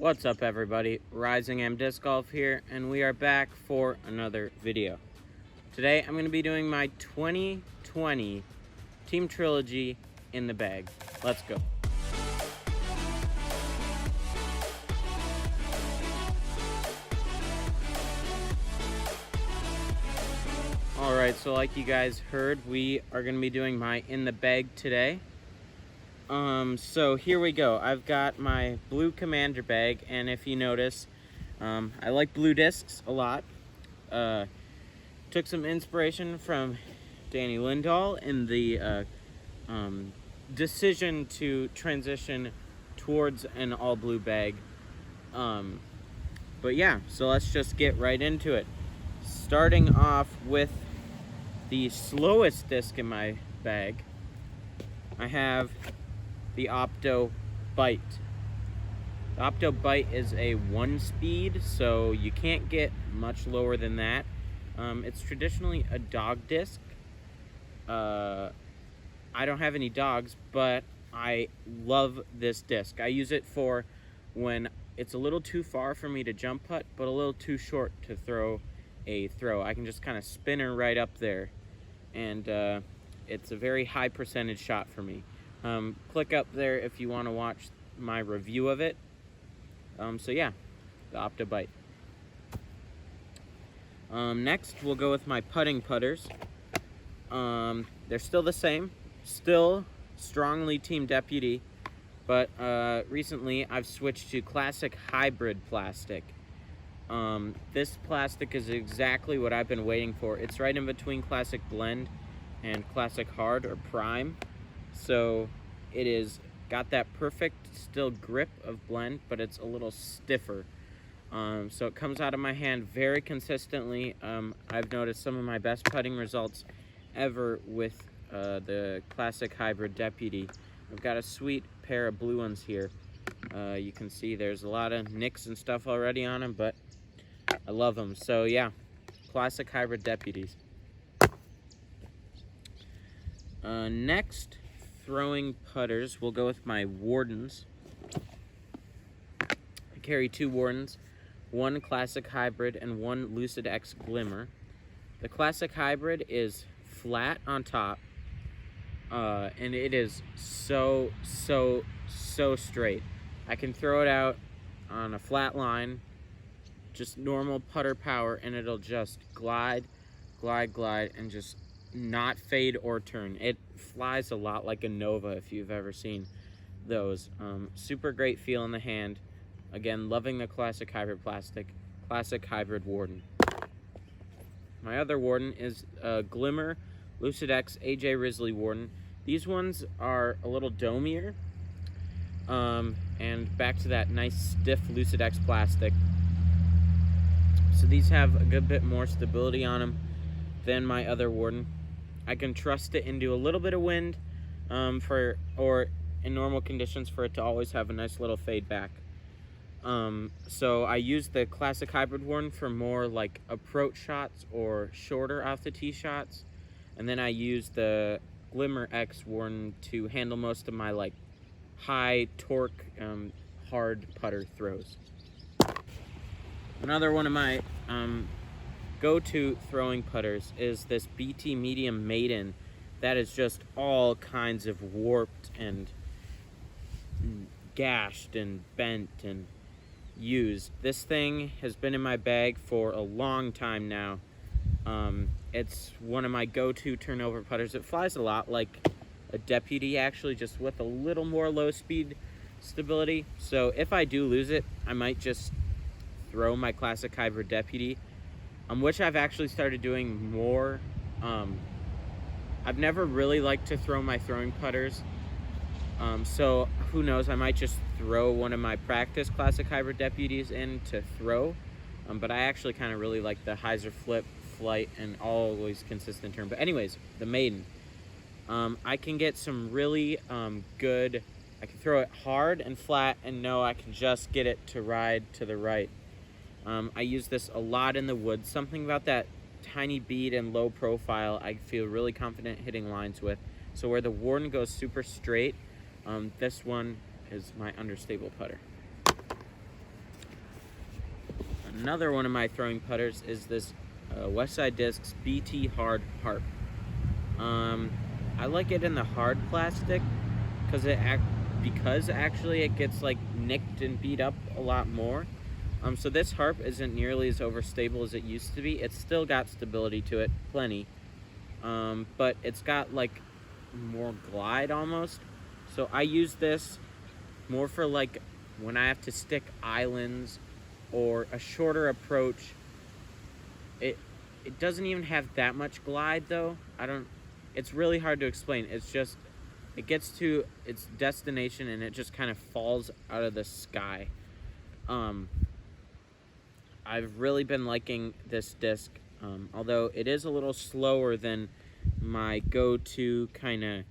What's up everybody, Rising M Disc Golf here, and we are back for another video. Today I'm going to be doing my 2020 Team Trilogy in the bag. Let's go. Alright, so like you guys heard, we are going to be doing my in the bag today. So here we go. I've got my blue Commander bag, and if you notice, I like blue discs a lot. Took some inspiration from Danny Lindahl in the decision to transition towards an all blue bag. But yeah, so let's just get right into it. Starting off with the slowest disc in my bag, I have the Optibyte. The Optibyte is a 1-speed, so you can't get much lower than that. It's traditionally a dog disc. I don't have any dogs, but I love this disc. I use it for when it's a little too far for me to jump putt, but a little too short to throw a throw. I can just kind of spin her right up there, and it's a very high percentage shot for me. Click up there if you want to watch my review of it. So yeah, the Optibyte. Next, we'll go with my putting putters. They're still the same, still strongly Team Deputy, but recently I've switched to classic hybrid plastic. This plastic is exactly what I've been waiting for. It's right in between classic blend and classic hard or prime. So it is got that perfect still grip of blend, but it's a little stiffer. So it comes out of my hand very consistently. I've noticed some of my best putting results ever with the classic hybrid Deputy. I've got a sweet pair of blue ones here. You can see there's a lot of nicks and stuff already on them, but I love them. So yeah, classic hybrid Deputies. Next, throwing putters, we'll go with my Wardens. I carry 2 Wardens, 1 classic hybrid and 1 Lucid X Glimmer. The classic hybrid is flat on top, and it is so straight. I can throw it out on a flat line, just normal putter power, and it'll just glide, and just not fade or turn. It flies a lot like a Nova if you've ever seen those. Super great feel in the hand. Again, loving the classic hybrid plastic, classic hybrid Warden. My other Warden is Glimmer Lucid X AJ Risley Warden. These ones are a little domier, and back to that nice stiff Lucid X plastic. So these have a good bit more stability on them than my other Warden. I can trust it into a little bit of wind, or in normal conditions for it to always have a nice little fade back. So I use the classic hybrid Warden for more like approach shots or shorter off the tee shots, and then I use the Glimmer X Warden to handle most of my like high torque hard putter throws. Another one of my go-to throwing putters is this Beatty Medium Maiden that is just all kinds of warped and gashed and bent and used. This thing has been in my bag for a long time now. It's one of my go-to turnover putters. It flies a lot like a Deputy, actually, just with a little more low speed stability. So if I do lose it, I might just throw my classic hybrid Deputy, which I've actually started doing more. I've never really liked to throw my throwing putters, so who knows, I might just throw one of my practice classic hybrid Deputies in to throw, but I actually kind of really like the hyzer flip, flight, and always consistent turn. But anyways, the Maiden, I can get some really good, I can throw it hard and flat and know I can just get it to ride to the right. I use this a lot in the woods. Something about that tiny bead and low profile I feel really confident hitting lines with. So where the Warden goes super straight, this one is my understable putter. Another one of my throwing putters is this Westside Discs BT Hard Harp. I like it in the hard plastic because actually it gets like nicked and beat up a lot more. So this harp isn't nearly as overstable as it used to be. It's still got stability to it, plenty, but it's got like more glide almost. So I use this more for like when I have to stick islands or a shorter approach. It doesn't even have that much glide though. It's really hard to explain. It's just, it gets to its destination and it just kind of falls out of the sky. I've really been liking this disc, although it is a little slower than my go-to kind of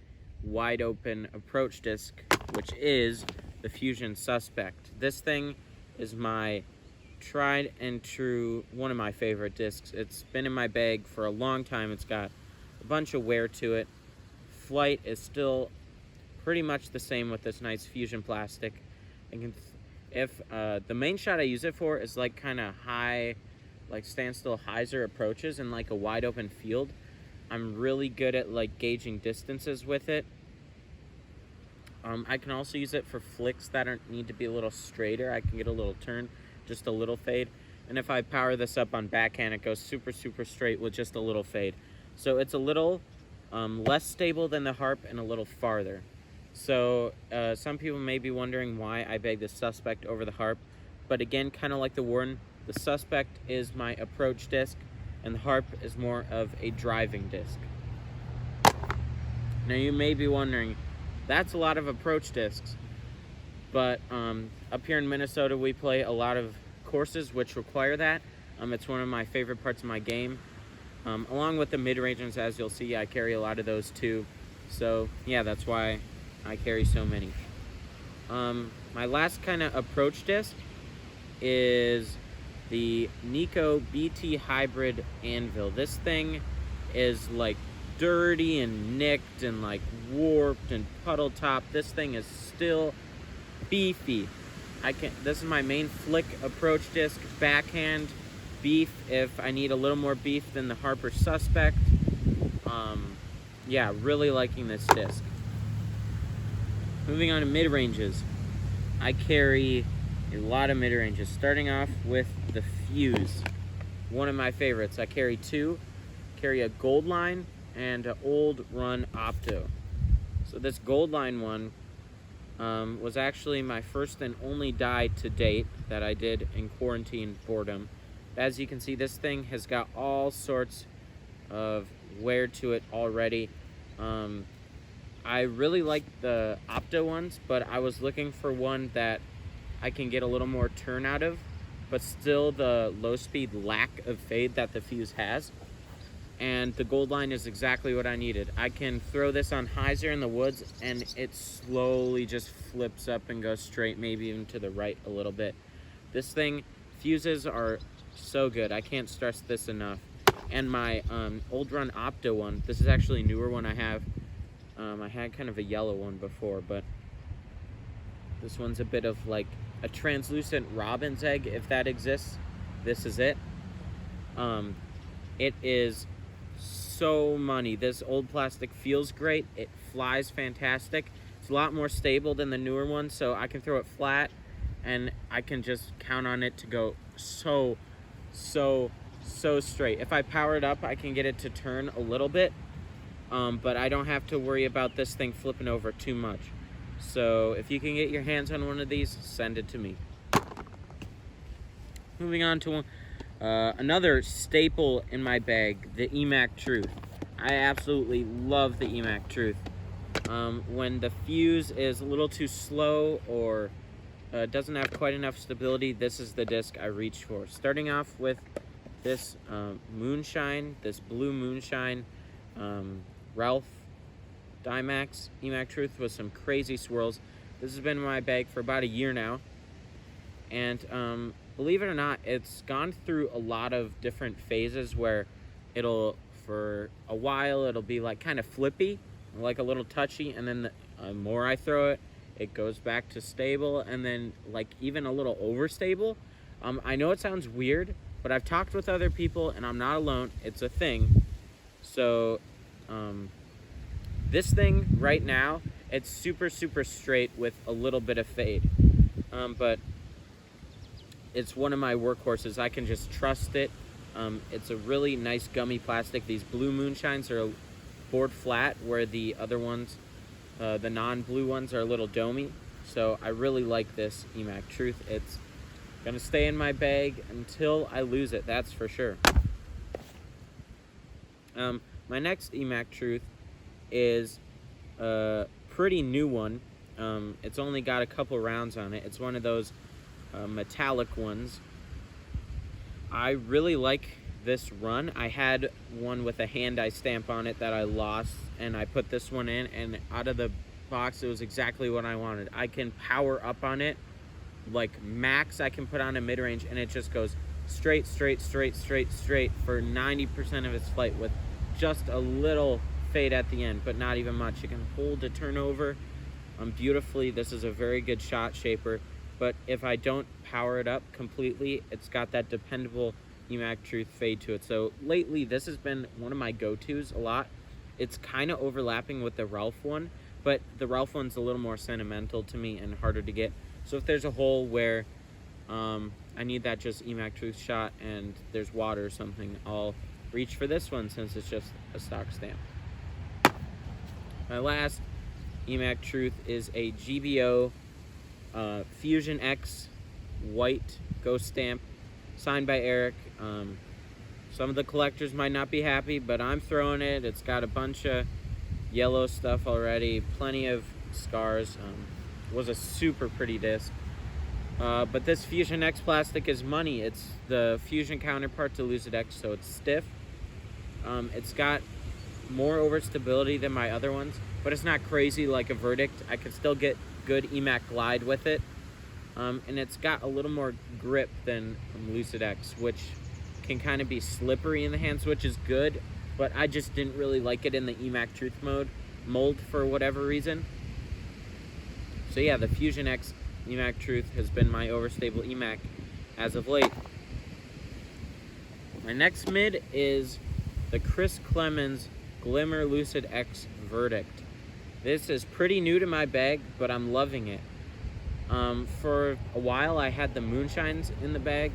wide open approach disc, which is the Fusion Suspect. This thing is my tried and true, one of my favorite discs. It's been in my bag for a long time. It's got a bunch of wear to it. Flight is still pretty much the same with this nice Fusion plastic. If the main shot I use it for is like kind of high, like standstill hyzer approaches in like a wide open field, I'm really good at like gauging distances with it. I can also use it for flicks that need to be a little straighter. I can get a little turn, just a little fade. And if I power this up on backhand, it goes super, super straight with just a little fade. So it's a little less stable than the harp and a little farther. So some people may be wondering why I bag the Suspect over the harp. But again, kind of like the Warden, the Suspect is my approach disc and the harp is more of a driving disc. Now you may be wondering, that's a lot of approach discs. But up here in Minnesota, we play a lot of courses which require that. It's one of my favorite parts of my game. Along with the mid-ranges, as you'll see, I carry a lot of those too. So yeah, that's why I carry so many. My last kind of approach disc is the Nico BT Hybrid Anvil. This thing is like dirty and nicked and like warped and puddle top. This thing is still beefy. This is my main flick approach disc, backhand beef if I need a little more beef than the Harper Suspect. Yeah, really liking this disc. Moving on to mid-ranges. I carry a lot of mid-ranges, starting off with the Fuse, one of my favorites. I carry two. Carry a Gold Line and an Old Run Opto. So this Gold Line one was actually my first and only die to date that I did in quarantine boredom. As you can see, this thing has got all sorts of wear to it already. I really like the Opto ones, but I was looking for one that I can get a little more turn out of, but still the low speed lack of fade that the Fuse has. And the Gold Line is exactly what I needed. I can throw this on hyzer in the woods and it slowly just flips up and goes straight, maybe even to the right a little bit. This thing, fuses are so good. I can't stress this enough. And my Old Run Opto one, this is actually a newer one I have. I had kind of a yellow one before, but this one's a bit of like a translucent robin's egg, if that exists. This is it. It is so money. This old plastic feels great. It flies fantastic. It's a lot more stable than the newer one, so I can throw it flat and I can just count on it to go so straight. If I power it up, I can get it to turn a little bit, but I don't have to worry about this thing flipping over too much. So if you can get your hands on one of these, send it to me. Moving on to another staple in my bag, the EMAC Truth. I absolutely love the EMAC Truth. When the Fuse is a little too slow or doesn't have quite enough stability, this is the disc I reach for. Starting off with this Moonshine, this blue Moonshine Ralph Dimax EMAC Truth with some crazy swirls. This has been in my bag for about a year now, and believe it or not, it's gone through a lot of different phases where for a while it'll be like kind of flippy, like a little touchy, and then the more I throw it, it goes back to stable, and then like even a little overstable. I know it sounds weird, but I've talked with other people, and I'm not alone. It's a thing. So, this thing right now, it's super, super straight with a little bit of fade. But it's one of my workhorses. I can just trust it. It's a really nice gummy plastic. These blue moonshines are board flat, where the other ones, the non-blue ones, are a little domey. So I really like this EMAC Truth. It's gonna stay in my bag until I lose it, that's for sure. My next EMAC Truth is a pretty new one. It's only got a couple rounds on it. It's one of those metallic ones. I really like this run. I had one with a hand-eye stamp on it that I lost, and I put this one in, and out of the box it was exactly what I wanted. I can power up on it, like max I can put on a mid-range, and it just goes straight for 90% of its flight, with just a little fade at the end, but not even much. You can hold a turnover beautifully. This is a very good shot shaper, but if I don't power it up completely, it's got that dependable EMAC Truth fade to it. So lately, this has been one of my go-tos a lot. It's kind of overlapping with the Ralph one, but the Ralph one's a little more sentimental to me and harder to get. So if there's a hole where I need that just EMAC Truth shot and there's water or something, I'll reach for this one since it's just a stock stamp. My last EMAC Truth is a GBO Fusion X white ghost stamp, signed by Eric. Some of the collectors might not be happy, but I'm throwing it. It's got a bunch of yellow stuff already, plenty of scars. Was a super pretty disc. But this Fusion X plastic is money. It's the Fusion counterpart to Lucid X, so it's stiff. It's got more overstability than my other ones, but it's not crazy like a Verdict. I can still get good EMAC glide with it. And it's got a little more grip than Lucid X, which can kind of be slippery in the hands, which is good, but I just didn't really like it in the EMAC Truth mold for whatever reason. So yeah, the Fusion X EMAC Truth has been my overstable EMAC as of late. My next mid is the Chris Clemens Glimmer Lucid X Verdict. This is pretty new to my bag, but I'm loving it. For a while I had the moonshines in the bag,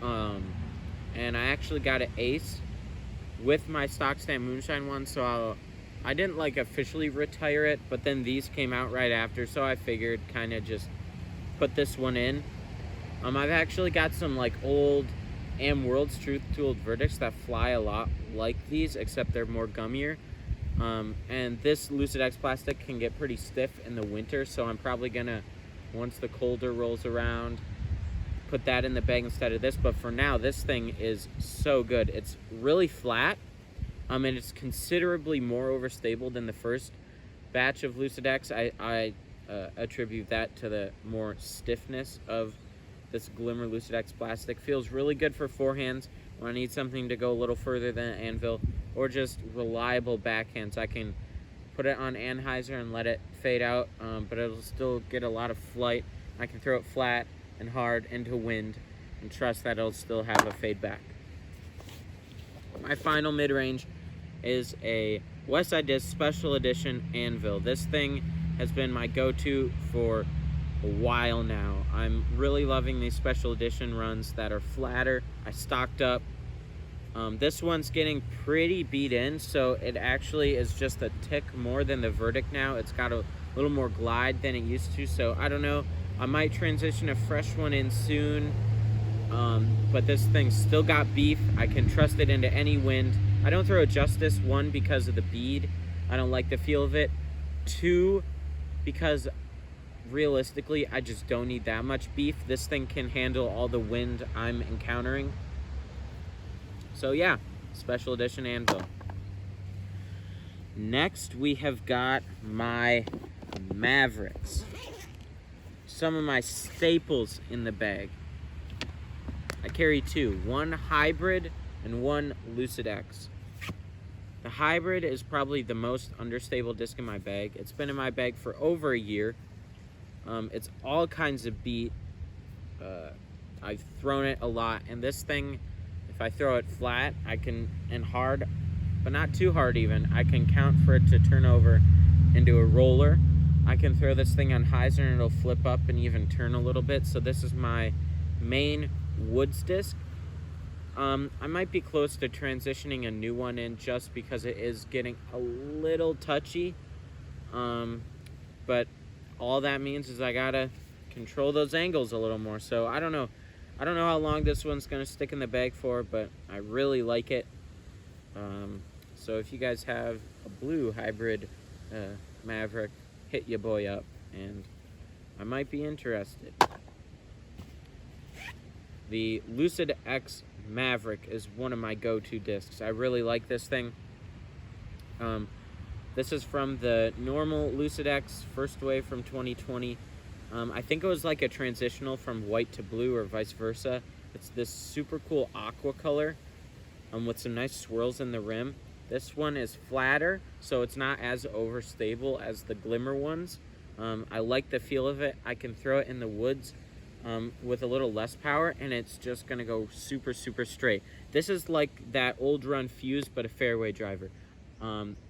and I actually got an ace with my stock stamp moonshine one, so I didn't like officially retire it, but then these came out right after, so I figured kind of just put this one in. I've actually got some like old World's Truth tooled Verdicts that fly a lot like these, except they're more gummier. And this Lucid X plastic can get pretty stiff in the winter, so I'm probably gonna, once the colder rolls around, put that in the bag instead of this. But for now, this thing is so good. It's really flat, and it's considerably more overstable than the first batch of Lucid X. I attribute that to the more stiffness of this Glimmer Lucid X plastic. Feels really good for forehands when I need something to go a little further than an anvil, or just reliable backhands. I can put it on Anheuser and let it fade out, but it'll still get a lot of flight. I can throw it flat and hard into wind and trust that it'll still have a fade back. My final mid-range is a Westside Disc Special Edition Anvil. This thing has been my go-to for a while now. I'm really loving these special edition runs that are flatter. I stocked up. This one's getting pretty beat in, so it actually is just a tick more than the Verdict now. It's got a little more glide than it used to, so I don't know. I might transition a fresh one in soon, but this thing's still got beef. I can trust it into any wind. I don't throw a Justice, one, because of the bead. I don't like the feel of it. Two, because realistically, I just don't need that much beef. This thing can handle all the wind I'm encountering. So yeah, special edition Anvil. Next, we have got my Mavericks. Some of my staples in the bag. I carry two, one hybrid and one Lucid X. The hybrid is probably the most understable disc in my bag. It's been in my bag for over a year. It's all kinds of beat. I've thrown it a lot, and this thing, if I throw it flat, I can, and hard, but not too hard even, I can count for it to turn over into a roller. I can throw this thing on hyzer and it'll flip up and even turn a little bit. So this is my main woods disc. I might be close to transitioning a new one in just because it is getting a little touchy. But all that means is I gotta control those angles a little more. So I don't know how long this one's gonna stick in the bag for, but I really like it. So if you guys have a blue hybrid Maverick, hit your boy up, and I might be interested. The Lucid X Maverick is one of my go-to discs. I really like this thing. This is from the normal Lucid X, first wave from 2020. I think it was like a transitional from white to blue or vice versa. It's this super cool aqua color with some nice swirls in the rim. This one is flatter, so it's not as overstable as the glimmer ones. I like the feel of it. I can throw it in the woods with a little less power, and it's just gonna go super, super straight. This is like that old run Fuse, but a fairway driver.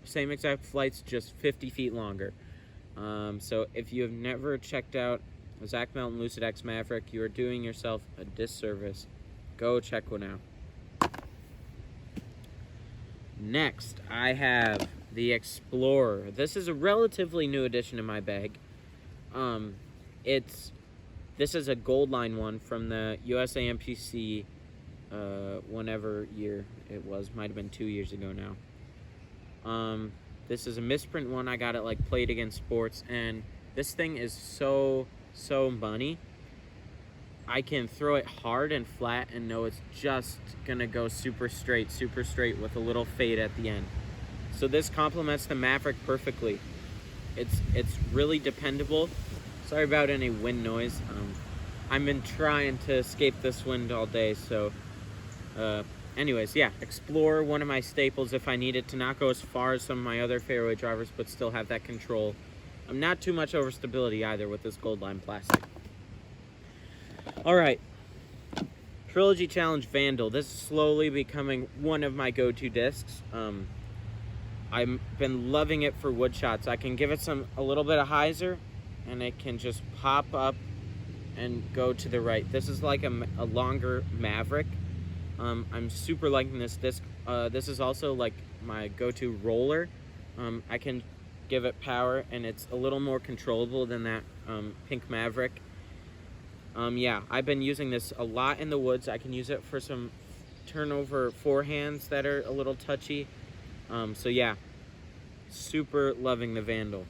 Same exact flights, just 50 feet longer. So if you have never checked out a Zach Melton Lucid X Maverick, you are doing yourself a disservice. Go check one out. Next, I have the Explorer. This is a relatively new addition to my bag. This is a gold line one from the USA MPC, whenever year it was. Might have been 2 years ago now. This is a misprint one. I got it like Played Against Sports, and this thing is so money. I can throw it hard and flat and know it's just gonna go super straight with a little fade at the end. So this complements the Maverick perfectly. It's really dependable. Sorry about any wind noise. I've been trying to escape this wind all day, so anyways, yeah, Explorer, one of my staples if I need it to not go as far as some of my other fairway drivers, but still have that control. I'm not too much overstability either with this gold line plastic. All right, Trilogy Challenge Vandal. This is slowly becoming one of my go-to discs. I've been loving it for wood shots. I can give it a little bit of hyzer, and it can just pop up and go to the right. This is like a longer Maverick. I'm super liking this disc. This is also like my go-to roller. I can give it power, and it's a little more controllable than that pink Maverick. Yeah, I've been using this a lot in the woods. I can use it for some turnover forehands that are a little touchy. So yeah, super loving the Vandal.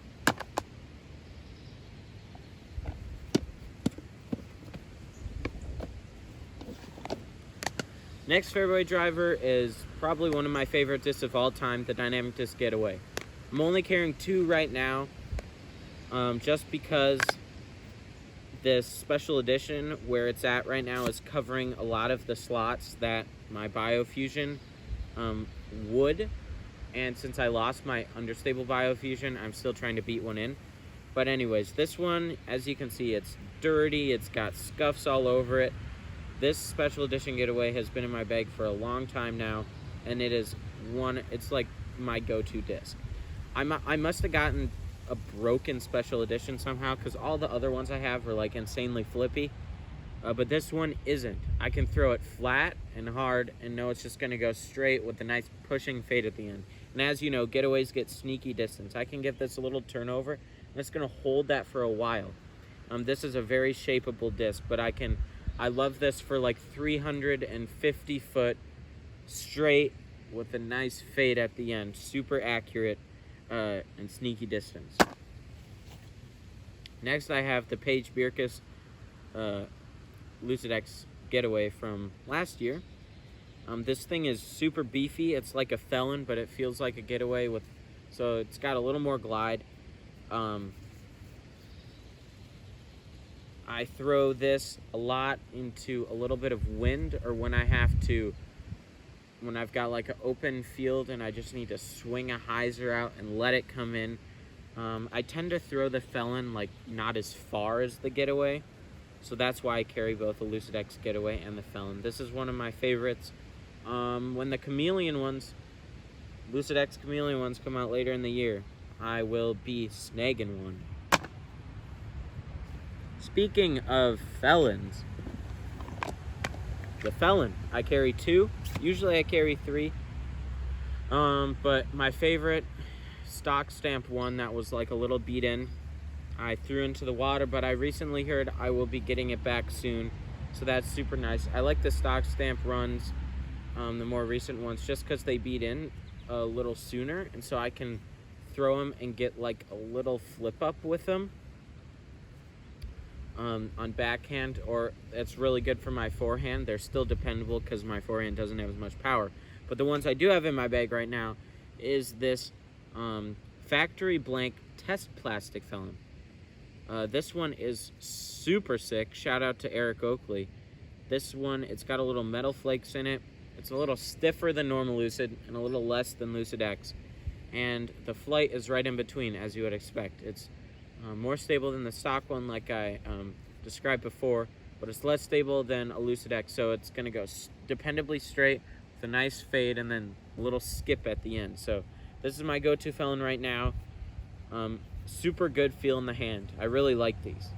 Next fairway driver is probably one of my favorite discs of all time, the Dynamic Disc Getaway. I'm only carrying 2 right now, just because this special edition where it's at right now is covering a lot of the slots that my Biofusion would. And since I lost my understable Biofusion, I'm still trying to beat one in. But anyways, this one, as you can see, it's dirty, it's got scuffs all over it. This special edition Getaway has been in my bag for a long time now, and it's like my go-to disc. I must have gotten a broken special edition somehow, because all the other ones I have are like insanely flippy, but this one isn't. I can throw it flat and hard and know it's just going to go straight with a nice pushing fade at the end. And as you know, Getaways get sneaky distance. I can give this a little turnover, and it's going to hold that for a while. This is a very shapeable disc, but I love this for like 350 foot straight with a nice fade at the end. Super accurate and sneaky distance. Next, I have the Paige Bierkus Lucid X Getaway from last year. This thing is super beefy. It's like a Felon, but it feels like a Getaway so it's got a little more glide. I throw this a lot into a little bit of wind, or when I've got like an open field and I just need to swing a hyzer out and let it come in. I tend to throw the Felon like not as far as the Getaway, So that's why I carry both the Lucid X Getaway and the Felon. This is one of my favorites. When the Chameleon ones, Lucid X Chameleon ones come out later in the year, I will be snagging one. Speaking of Felons, the Felon, I carry 2. Usually I carry 3. But my favorite stock stamp one that was like a little beat in, I threw into the water, but I recently heard I will be getting it back soon. So that's super nice. I like the stock stamp runs, the more recent ones, just because they beat in a little sooner. And so I can throw them and get like a little flip up with them on backhand, or it's really good for my forehand. They're still dependable because my forehand doesn't have as much power. But the ones I do have in my bag right now is this factory blank test plastic Felon. This one is super sick. Shout out to Eric Oakley. This one, it's got a little metal flakes in it. It's a little stiffer than normal Lucid and a little less than Lucid X. And the flight is right in between, as you would expect. It's more stable than the stock one, like I described before, but it's less stable than a Lucid X. So it's going to go dependably straight with a nice fade and then a little skip at the end. So this is my go-to Felon right now. Super good feel in the hand. I really like these.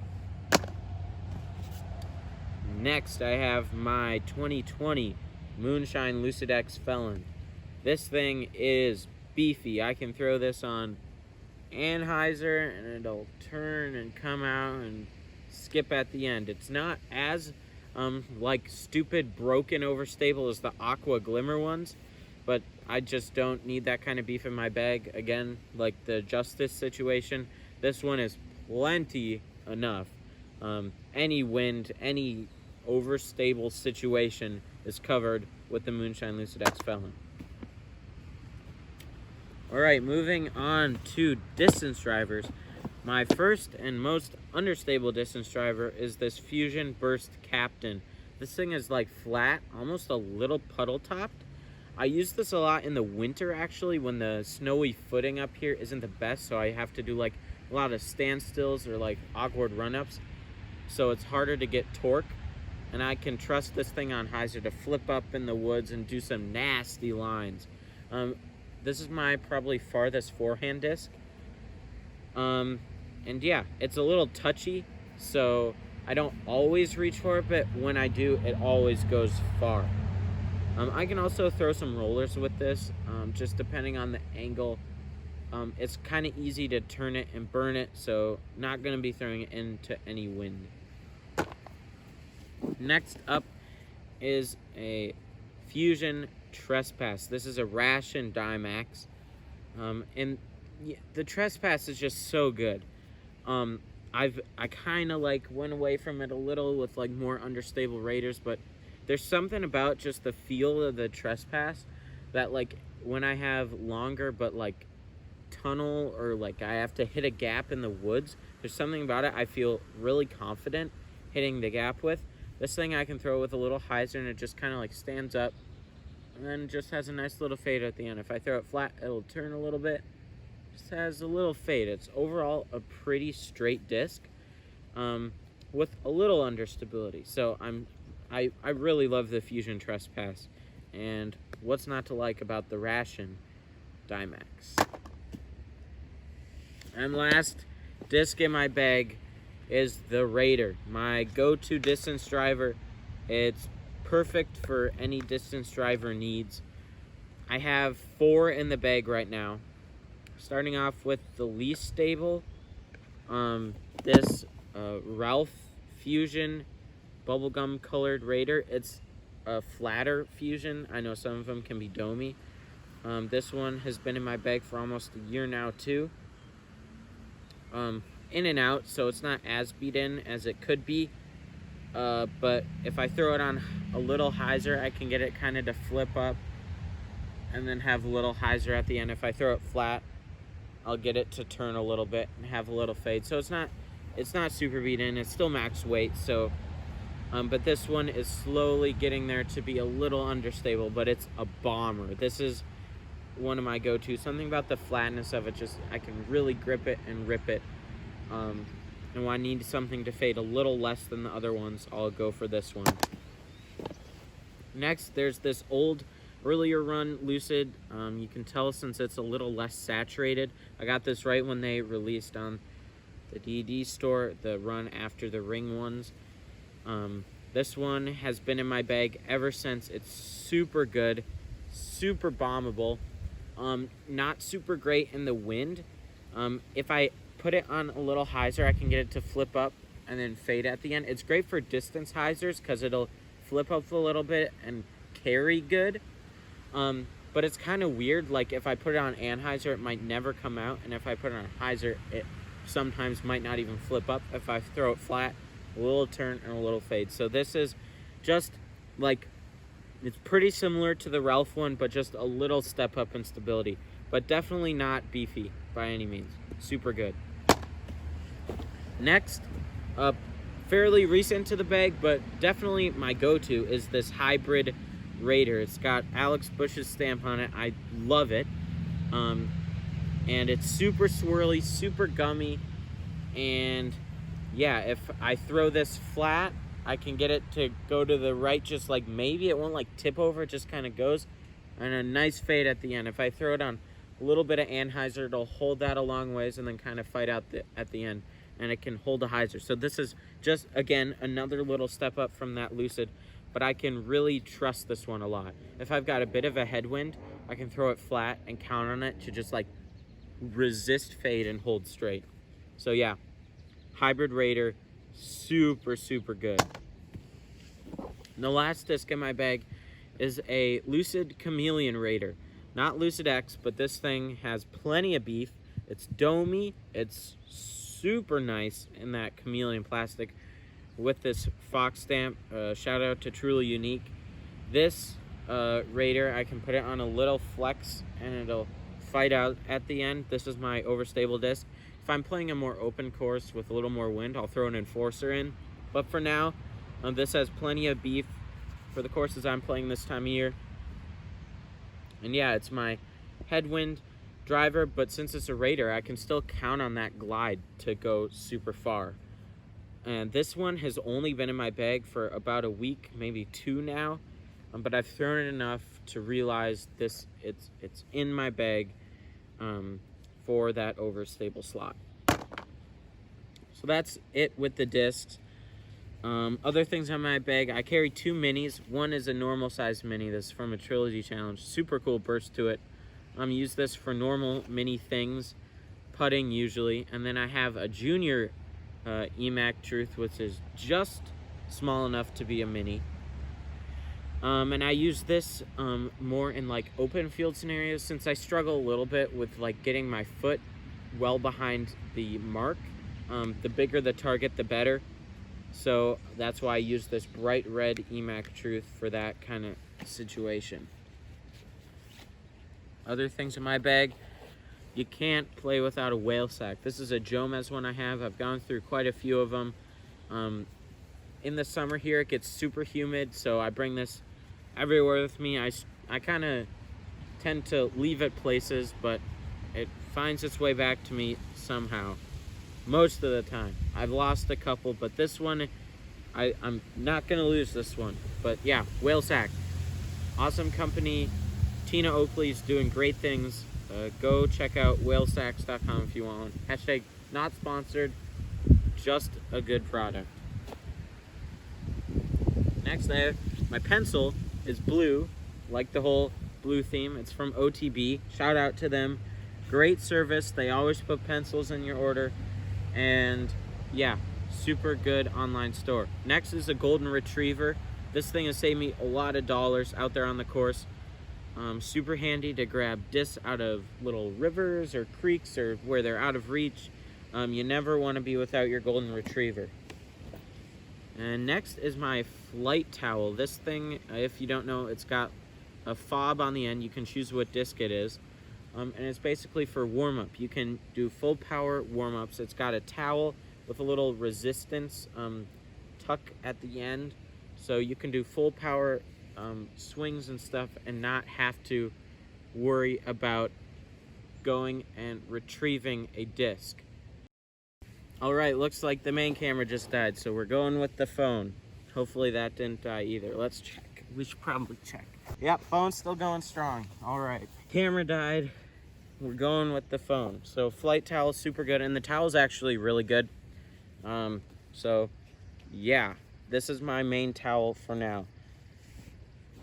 Next, I have my 2020 Moonshine Lucid X Felon. This thing is beefy. I can throw this on Anheuser and it'll turn and come out and skip at the end. It's not as like stupid broken overstable as the Aqua Glimmer ones, but I just don't need that kind of beef in my bag. Again, like the Justice situation, this one is plenty enough. Any wind, any overstable situation is covered with the Moonshine Lucid X Felon. Alright, moving on to distance drivers. My first and most understable distance driver is this Fusion Burst Captain. This thing is like flat, almost a little puddle topped. I use this a lot in the winter, actually, when the snowy footing up here isn't the best, so I have to do like a lot of standstills or like awkward run-ups, so it's harder to get torque, and I can trust this thing on hyzer to flip up in the woods and do some nasty lines. This is my probably farthest forehand disc, and yeah, it's a little touchy, so I don't always reach for it, but when I do, it always goes far. I can also throw some rollers with this, just depending on the angle. It's kind of easy to turn it and burn it, so not going to be throwing it into any wind. Next up is a Fusion Trespass. This is a Ration Dimax, and the Trespass is just so good. I kind of like went away from it a little with like more understable Raiders, but there's something about just the feel of the Trespass that, like, when I have longer but like tunnel or like I have to hit a gap in the woods, there's something about it I feel really confident hitting the gap with. This thing I can throw with a little hyzer and it just kind of like stands up and then just has a nice little fade at the end. If I throw it flat, it'll turn a little bit. Just has a little fade. It's overall a pretty straight disc, with a little understability. So I really love the Fusion Trespass, and what's not to like about the Ration Dimax. And last disc in my bag is the Raider, my go-to distance driver. It's perfect for any distance driver needs. I have 4 in the bag right now. Starting off with the least stable, this Ralph Fusion bubblegum colored Raider. It's a flatter Fusion. I know some of them can be domey. This one has been in my bag for almost a year now too. In and out, so it's not as beat in as it could be. But if I throw it on a little hyzer, I can get it kind of to flip up and then have a little hyzer at the end. If I throw it flat, I'll get it to turn a little bit and have a little fade. So it's not super beat in. It's still max weight. So, but this one is slowly getting there to be a little understable, but it's a bomber. This is one of my go-to. Something about the flatness of it, just I can really grip it and rip it. and when I need something to fade a little less than the other ones, I'll go for this one. Next, there's this old, earlier run Lucid. You can tell since it's a little less saturated. I got this right when they released on the DD store, the run after the ring ones. This one has been in my bag ever since. It's super good, super bombable. Not super great in the wind. If I put it on a little hyzer, I can get it to flip up and then fade at the end. It's great for distance hyzers because it'll flip up a little bit and carry good. But it's kind of weird. Like if I put it on anhyzer, it might never come out, and if I put it on hyzer, it sometimes might not even flip up. If I throw it flat, a little turn and a little fade. So this is just like, it's pretty similar to the Ralph one, but just a little step up in stability. But definitely not beefy by any means. Super good. Next, fairly recent to the bag, but definitely my go-to is this hybrid Raider. It's got Alex Bush's stamp on it. I love it. And it's super swirly, super gummy. And yeah, if I throw this flat, I can get it to go to the right, just like maybe it won't like tip over, it just kind of goes. And a nice fade at the end. If I throw it on a little bit of anhyzer, it'll hold that a long ways and then kind of fight out at the end. And it can hold a hyzer. So this is just, again, another little step up from that Lucid, but I can really trust this one a lot. If I've got a bit of a headwind, I can throw it flat and count on it to just like resist fade and hold straight. So yeah, hybrid Raider, super, super good. And the last disc in my bag is a Lucid Chameleon Raider. Not Lucid X, but this thing has plenty of beef. It's domey, it's super nice in that chameleon plastic with this fox stamp. Shout out to Truly Unique. This Raider, I can put it on a little flex and it'll fight out at the end. This is my overstable disc. If I'm playing a more open course with a little more wind, I'll throw an enforcer in. But for now, this has plenty of beef for the courses I'm playing this time of year. And yeah, it's my headwind driver, but since it's a Raider, I can still count on that glide to go super far. And this one has only been in my bag for about a week, maybe two now, but I've thrown it enough to realize it's in my bag for that overstable slot. So that's it with the discs. Other things on my bag, I carry two minis. One is a normal size mini. This is from a Trilogy challenge. Super cool burst to it. Use this for normal mini things, putting usually. And then I have a junior EMAC Truth, which is just small enough to be a mini. And I use this more in like open field scenarios, since I struggle a little bit with like getting my foot well behind the mark. The bigger the target, the better. So that's why I use this bright red EMAC Truth for that kind of situation. Other things in my bag, you can't play without a whale sack. This is a Jomez one I have. I've gone through quite a few of them. In the summer here, it gets super humid, so I bring this everywhere with me. I kind of tend to leave it places, but it finds its way back to me somehow. Most of the time. I've lost a couple, but this one, I'm not going to lose this one. But yeah, whale sack. Awesome company. Tina Oakley's doing great things. Go check out whalesacks.com if you want one. Hashtag not sponsored, just a good product. Next, I have my pencil is blue, like the whole blue theme. It's from OTB. Shout out to them. Great service. They always put pencils in your order. And yeah, super good online store. Next is a golden retriever. This thing has saved me a lot of dollars out there on the course. Super handy to grab discs out of little rivers or creeks or where they're out of reach. You never want to be without your golden retriever. And next is my flight towel. This thing, if you don't know, it's got a fob on the end. You can choose what disc it is. And it's basically for warm-up. You can do full power warm-ups. It's got a towel with a little resistance tuck at the end. So you can do full power swings and stuff and not have to worry about going and retrieving a disc. All right, looks like the main camera just died, so we're going with the phone. Hopefully that didn't die either. Let's check. We should probably check. Yep, phone's still going strong. All right, camera died. We're going with the phone. So flight towel is super good, and the towel's actually really good. So yeah, this is my main towel for now.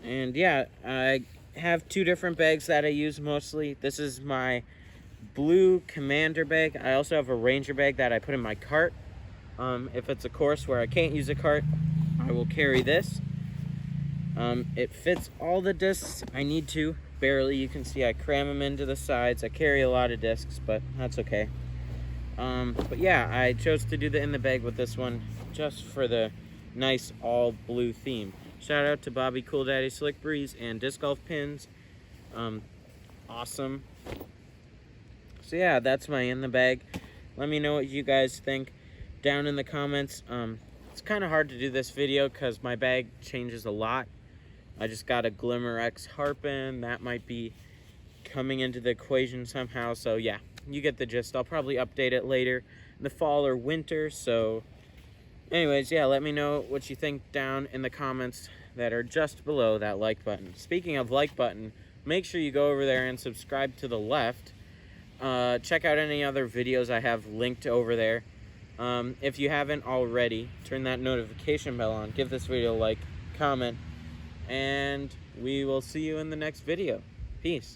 And yeah, I have two different bags that I use mostly. This is my blue commander bag. I also have a ranger bag that I put in my cart. If it's a course where I can't use a cart, I will carry this. It fits all the discs I need to, barely. You can see I cram them into the sides. I carry a lot of discs, but that's okay. But yeah, I chose to do the in the bag with this one just for the nice all blue theme. Shout out to Bobby Cool Daddy Slick Breeze and Disc Golf Pins. Awesome. So yeah, that's my in the bag. Let me know what you guys think down in the comments. It's kind of hard to do this video because my bag changes a lot. I just got a Glimmer X Harpin. That might be coming into the equation somehow. So yeah, you get the gist. I'll probably update it later in the fall or winter. So anyways, yeah, let me know what you think down in the comments that are just below that like button. Speaking of like button, make sure you go over there and subscribe to the left. Check out any other videos I have linked over there. If you haven't already, turn that notification bell on, give this video a like, comment, and we will see you in the next video. Peace.